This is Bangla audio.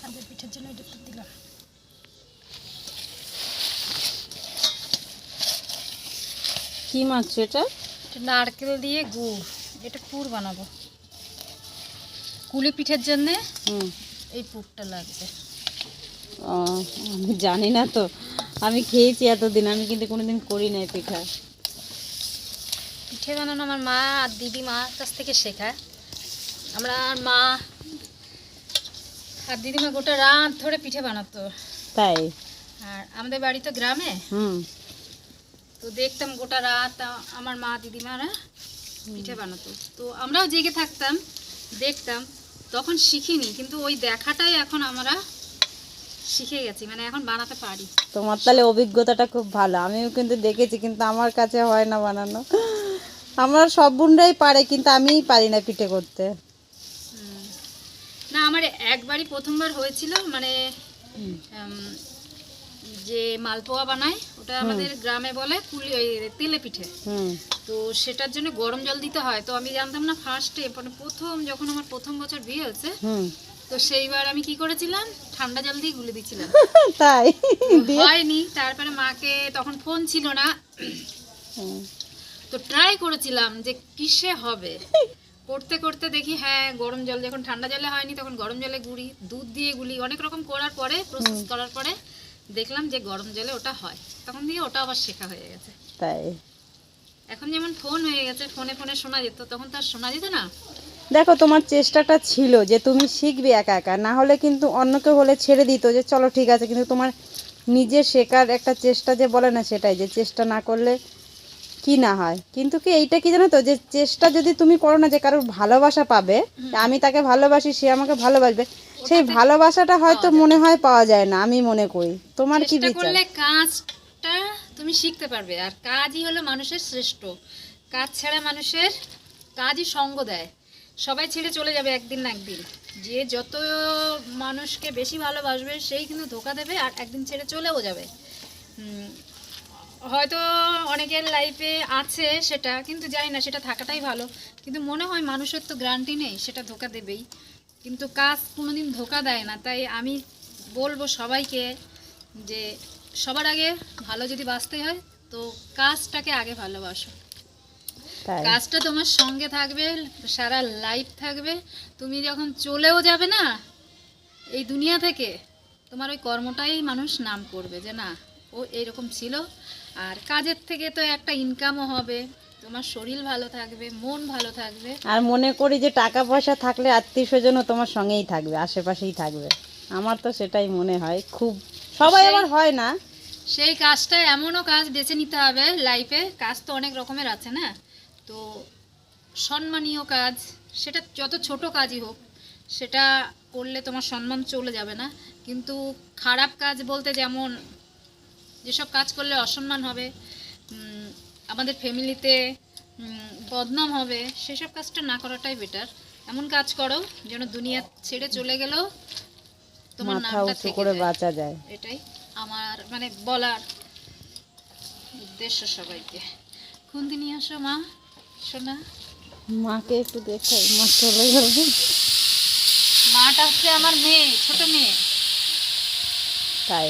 আগে পিঠার জন্য এটা একটু দিলাম। কি মাছ এটা? নারকেল দিয়ে গুড়, এটা পুর বানাবো কুলি পিঠার জন্যে। এই পুরটা লাগবে। আমি জানি না তো, আমি খেয়েছি এতদিন, আমি কিন্তু কোনোদিন করি নাই পিঠা। পিঠে বানানো আমার মা আর দিদিমার কাছ থেকে শেখা। আমরা আর মা আর দিদিমা গোটা রাত ধরে পিঠে বানাতো। তাই? আর আমাদের বাড়ি তো গ্রামে, তো দেখতাম গোটা রাত আমার মা দিদিমারা পিঠে বানাতো, তো আমরাও জেগে থাকতাম দেখতাম। তখন শিখিনি, কিন্তু ওই দেখাটাই এখন আমরা শিখে গেছি, মানে এখন বানাতে পারি। তোমার তাহলে অভিজ্ঞতাটা খুব ভালো। আমিও কিন্তু দেখেছি, কিন্তু আমার কাছে হয় না বানানো। আমার সব বোনরাই পারে, কিন্তু আমিই পারি না পিঠে করতে। না, আমার একবারই প্রথমবার হয়েছিল, মানে যে মালপোয়া বানায় ওটা আমাদের গ্রামে বলে কুলি, ওই তেলে পিঠে। তো সেটার জন্য গরম জল দিতে হয়, তো আমি জানতাম না ফার্স্টে, মানে প্রথম যখন আমার প্রথম বছর বিয়ে হয়েছে, তো সেইবার আমি কি করেছিলাম, ঠান্ডা জল দিয়ে গুলে দিয়েছিলাম। তাই হয়নি। তারপরে মাকে, তখন ফোন ছিল না, তো ট্রাই করেছিলাম যে কিসে হবে। করতে করতে দেখি হ্যাঁ, গরম জল, যখন ঠান্ডা জলে হয়নি তখন গরম জলে গুলি, দুধ দিয়ে গুলি, অনেক রকম করার পরে, প্রসেস করার পরে দেখলাম যে গরম জলে ওটা হয়। তখন দিয়ে ওটা আবার শেখা হয়ে গেছে। তাই? এখন যেমন ফোন হয়ে গেছে, ফোনে ফোনে শোনা যেত, তখন তো আর শোনা যেত না। দেখো, তোমার চেষ্টাটা ছিল যে তুমি শিখবে একা একা, না হলে কিন্তু অন্য কেউ হলে ছেড়ে দিত যে চলো ঠিক আছে, কিন্তু তোমার নিজে শেখার একটা চেষ্টা যে বলে না, সেটাই, যে চেষ্টা না করলে কি না হয়। কিন্তু কি এইটা কি জানো তো, যে চেষ্টা যদি তুমি করো না, যে কারোর ভালোবাসা পাবে, আমি তাকে ভালোবাসি, সে আমাকে ভালোবাসবে, সেই ভালোবাসাটা হয়তো মনে হয় পাওয়া যায় না, আমি মনে করি। তোমার কি চেষ্টা বিচার? করলে কাজটা তুমি শিখতে পারবে, আর কাজই হলো মানুষের শ্রেষ্ঠ কাজ। ছাড়া মানুষের কাজই সঙ্গ দেয়, সবাই ছেড়ে চলে যাবে একদিন না একদিন। যে যত মানুষকে বেশি ভালোবাসবে সেই কিন্তু ধোকা দেবে, আর একদিন ছেড়ে চলেও যাবে। হয়তো অনেকের লাইফে আছে সেটা, কিন্তু জানি না সেটা থাকাটাই ভালো। কিন্তু মনে হয় মানুষের তো গ্যারান্টি নেই, সেটা ধোকা দেবেই, কিন্তু কাজ কোনোদিন ধোকা দেয় না। তাই আমি বলবো সবাইকে যে সবার আগে ভালো যদি বাঁচতে হয়, তো কাজটাকে আগে ভালোবাসো। কাজটা তোমার সঙ্গে থাকবে, সারা লাইফ থাকবে। তুমি যখন চলেও যাবে না এই দুনিয়া থেকে, তোমার ওই কর্মটাই মানুষ নাম করবে যে না, ও এইরকম ছিল। আর কাজের থেকে তো একটা ইনকামও হবে, তোমার শরীর ভালো থাকবে, মন ভালো থাকবে। আর মনে করি যে টাকা পয়সা থাকলে আত্মীয় স্বজনও তোমার সঙ্গেই থাকবে, আশেপাশেই থাকবে। আমার তো সেটাই মনে হয়। খুব সবাই আবার হয় না। সেই কাজটা এমনও কাজ বেছে নিতে হবে লাইফে, কাজ তো অনেক রকমের আছে না, তো সম্মানীয় কাজ, সেটা যত ছোট কাজই হোক, সেটা করলে তোমার সম্মান চলে যাবে না। কিন্তু খারাপ কাজ বলতে, যেমন যেসব কাজ করলে অসম্মান হবে, আমাদের ফ্যামিলিতে বদনাম হবে, সেসব কাজটা না করাটাই বেটার। এমন কাজ করো যেন দুনিয়া ছেড়ে চলে গেলেও তোমার নামটা থেকে বাঁচা যায়। এটাই আমার মানে বলার উদ্দেশ্য সবাইকে। খুন্তি নিয়ে আসো মা, শোনা। মাকে একটু দেখাই, মা চলে গেল। মাটা হচ্ছে আমার মেয়ে, ছোট মেয়ে। তাই?